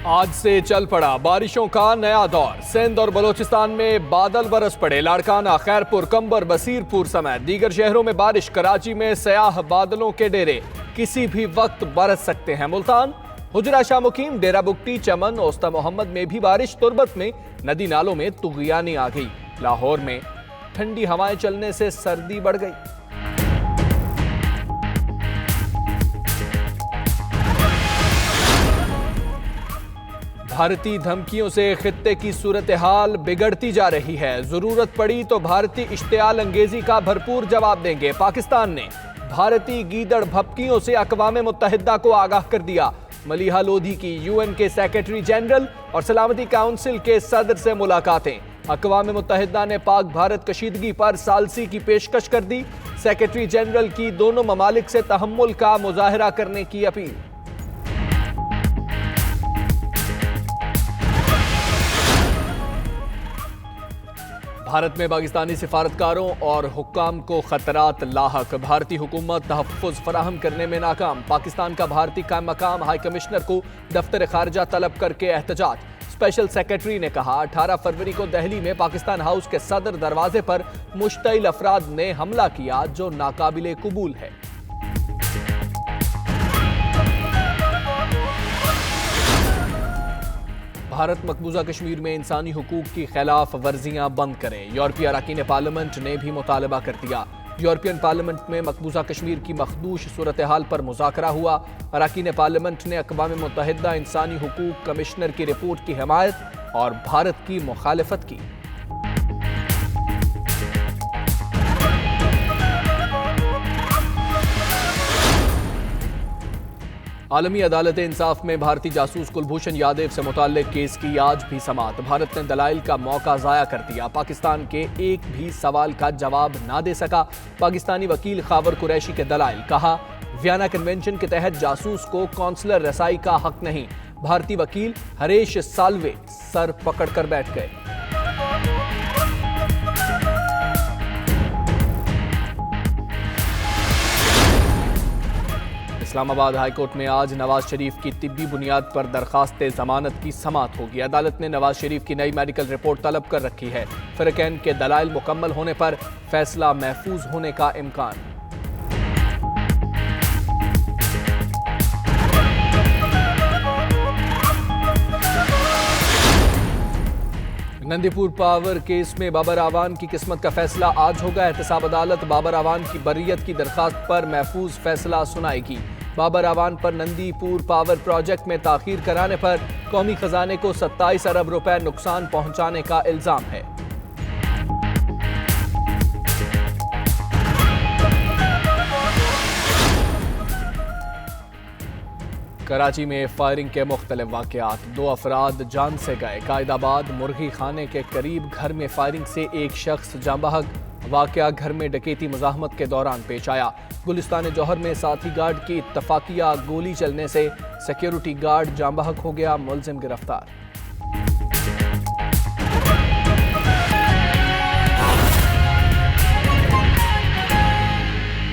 आज से चल पड़ा बारिशों का नया दौर। सिंध और बलोचिस्तान में बादल बरस पड़े। लाड़काना, खैरपुर, कंबर, बसीरपुर समेत दीगर शहरों में बारिश। कराची में सयाह बादलों के डेरे, किसी भी वक्त बरस सकते हैं। मुल्तान, हुजरा शामुकीम, डेरा बुगटी, चमन, ओस्ता मोहम्मद में भी बारिश। तुर्बत में नदी नालों में तुगयानी आ गई। लाहौर में ठंडी हवाएं चलने से सर्दी बढ़ गई। भारतीय धमकियों से खित्ते की सूरत हाल बिगड़ती जा रही है। जरूरत पड़ी तो भारतीय इश्तियाल अंगेजी का भरपूर जवाब देंगे। पाकिस्तान ने भारतीय गीदड़ भपकियों से अक़वाम मुत्तहिदा को आगाह कर दिया। मलिहा लोधी की यूएन के सेक्रेटरी जनरल और सलामती काउंसिल के सदर से मुलाकातें। अक़वाम मुत्तहिदा ने पाक भारत कशीदगी पर सालसी की पेशकश कर दी। सेक्रेटरी जनरल की दोनों ममालिक से तहम्मुल का मुजाहरा करने की अपील। भारत में पाकिस्तानी सिफारतकारों और हुक्काम को खतरात लाहक। भारतीय हुकूमत तहफ़्फ़ुज़ फराहम करने में नाकाम। पाकिस्तान का भारतीय कायम मकाम हाई कमिश्नर को दफ्तर खारजा तलब करके एहतजाज। स्पेशल सेक्रेटरी ने कहा, 18 फरवरी को दिल्ली में पाकिस्तान हाउस के सदर दरवाजे पर मुश्तइल अफराद ने हमला किया जो नाकाबिले कबूल है। भारत मकबूजा कश्मीर में इंसानी हुकूक की खिलाफ वर्जियां बंद करें। यूरोपीय अरकान पार्लियामेंट ने भी मुतालबा कर दिया। यूरोपियन पार्लियामेंट में मकबूजा कश्मीर की मखदूश सूरत हाल पर मुज़ाकरा हुआ। अरकान पार्लियामेंट ने अक़वाम मुत्तहिदा इंसानी हुकूक कमिश्नर की रिपोर्ट की हिमायत और भारत की मुखालिफत की। आलमी अदालत इंसाफ में भारतीय जासूस कुलभूषण यादव से मुताल्लिक केस की आज भी समाअत। भारत ने दलाइल का मौका ज़ाया कर दिया। पाकिस्तान के एक भी सवाल का जवाब ना दे सका। पाकिस्तानी वकील खावर कुरैशी के दलाइल, कहा वियना कन्वेंशन के तहत जासूस को कौंसलर रसाई का हक नहीं। भारतीय वकील हरेश साल्वे सर पकड़कर बैठ गए। इस्लामाबाद हाईकोर्ट में आज नवाज शरीफ की तिब्बी बुनियाद पर दरखास्त जमानत की समाअत होगी। अदालत ने नवाज शरीफ की नई मेडिकल रिपोर्ट तलब कर रखी है। फ़रीक़ैन के दलाइल मुकम्मल होने पर फैसला महफूज होने का इम्कान। नंदीपुर पावर केस में बाबर आवान की किस्मत का फैसला आज होगा। एहतसाब अदालत बाबर आवान की बर्रियत की दरखास्त पर महफूज फैसला सुनाएगी। बाबर आवान पर नंदीपुर पावर प्रोजेक्ट में ताखीर कराने पर कौमी खजाने को 27 अरब रुपए नुकसान पहुंचाने का इल्जाम है। कराची में फायरिंग के मुख्तलिफ वाक़यात, 2 अफराद जान से गए। कायदाबाद मुर्गी खाने के करीब घर में फायरिंग से एक शख्स जाँ बहक। वाक़या घर में डकैती मुज़ाहमत के दौरान पेश आया। गुलिस्तान जौहर में साथी गार्ड की इत्तफाकिया गोली चलने से सिक्योरिटी गार्ड जाँ बहक हो गया। मुलजिम गिरफ्तार।